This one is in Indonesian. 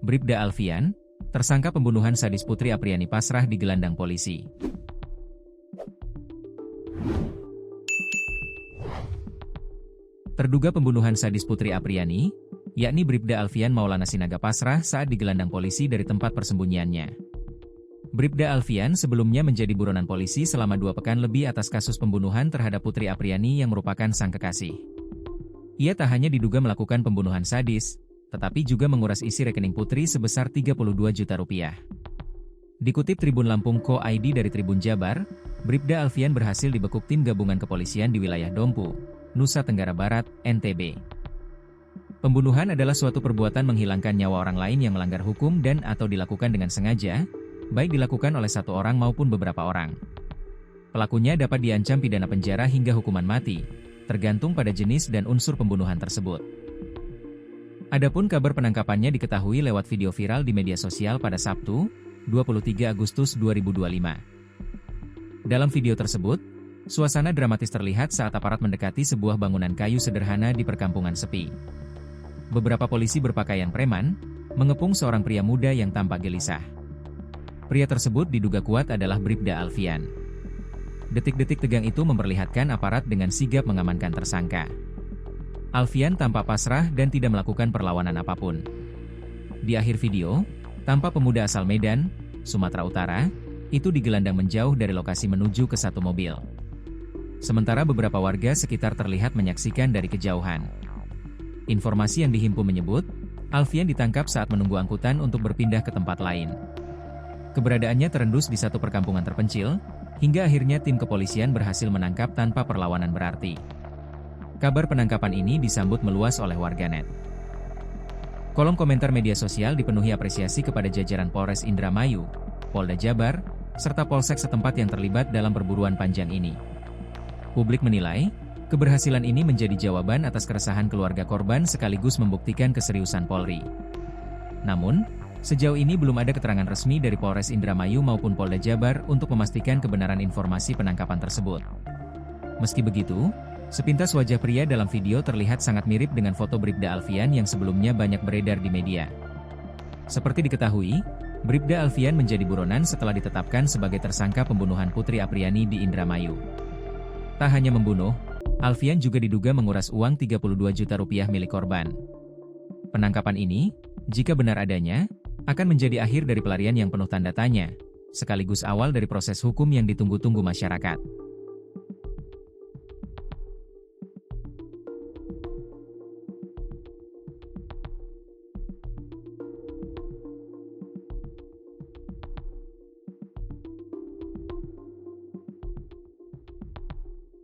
Bribda Alfian, tersangka pembunuhan sadis Putri Apriani pasrah di gelandang polisi. Terduga pembunuhan sadis Putri Apriani, yakni Bribda Alfian Maulana Sinaga pasrah saat digelandang polisi dari tempat persembunyiannya. Bribda Alfian sebelumnya menjadi buronan polisi selama 2 pekan lebih atas kasus pembunuhan terhadap Putri Apriani yang merupakan sang kekasih. Ia tak hanya diduga melakukan pembunuhan sadis, tetapi juga menguras isi rekening Putri sebesar 32 juta rupiah. Dikutip Tribun Lampung Co.id dari Tribun Jabar, Bribda Alfian berhasil dibekuk tim gabungan kepolisian di wilayah Dompu, Nusa Tenggara Barat, NTB. Pembunuhan adalah suatu perbuatan menghilangkan nyawa orang lain yang melanggar hukum dan atau dilakukan dengan sengaja, baik dilakukan oleh satu orang maupun beberapa orang. Pelakunya dapat diancam pidana penjara hingga hukuman mati, tergantung pada jenis dan unsur pembunuhan tersebut. Adapun kabar penangkapannya diketahui lewat video viral di media sosial pada Sabtu, 23 Agustus 2025. Dalam video tersebut, suasana dramatis terlihat saat aparat mendekati sebuah bangunan kayu sederhana di perkampungan sepi. Beberapa polisi berpakaian preman, mengepung seorang pria muda yang tampak gelisah. Pria tersebut diduga kuat adalah Bribda Alfian. Detik-detik tegang itu memperlihatkan aparat dengan sigap mengamankan tersangka. Alfian tampak pasrah dan tidak melakukan perlawanan apapun. Di akhir video, tampak pemuda asal Medan, Sumatera Utara, itu digelandang menjauh dari lokasi menuju ke satu mobil. Sementara beberapa warga sekitar terlihat menyaksikan dari kejauhan. Informasi yang dihimpun menyebut, Alfian ditangkap saat menunggu angkutan untuk berpindah ke tempat lain. Keberadaannya terendus di satu perkampungan terpencil, hingga akhirnya tim kepolisian berhasil menangkap tanpa perlawanan berarti. Kabar penangkapan ini disambut meluas oleh warganet. Kolom komentar media sosial dipenuhi apresiasi kepada jajaran Polres Indramayu, Polda Jabar, serta polsek setempat yang terlibat dalam perburuan panjang ini. Publik menilai, keberhasilan ini menjadi jawaban atas keresahan keluarga korban sekaligus membuktikan keseriusan Polri. Namun, sejauh ini belum ada keterangan resmi dari Polres Indramayu maupun Polda Jabar untuk memastikan kebenaran informasi penangkapan tersebut. Meski begitu, sepintas wajah pria dalam video terlihat sangat mirip dengan foto Bribda Alfian yang sebelumnya banyak beredar di media. Seperti diketahui, Bribda Alfian menjadi buronan setelah ditetapkan sebagai tersangka pembunuhan Putri Apriani di Indramayu. Tak hanya membunuh, Alfian juga diduga menguras uang 32 juta rupiah milik korban. Penangkapan ini, jika benar adanya, akan menjadi akhir dari pelarian yang penuh tanda tanya, sekaligus awal dari proses hukum yang ditunggu-tunggu masyarakat.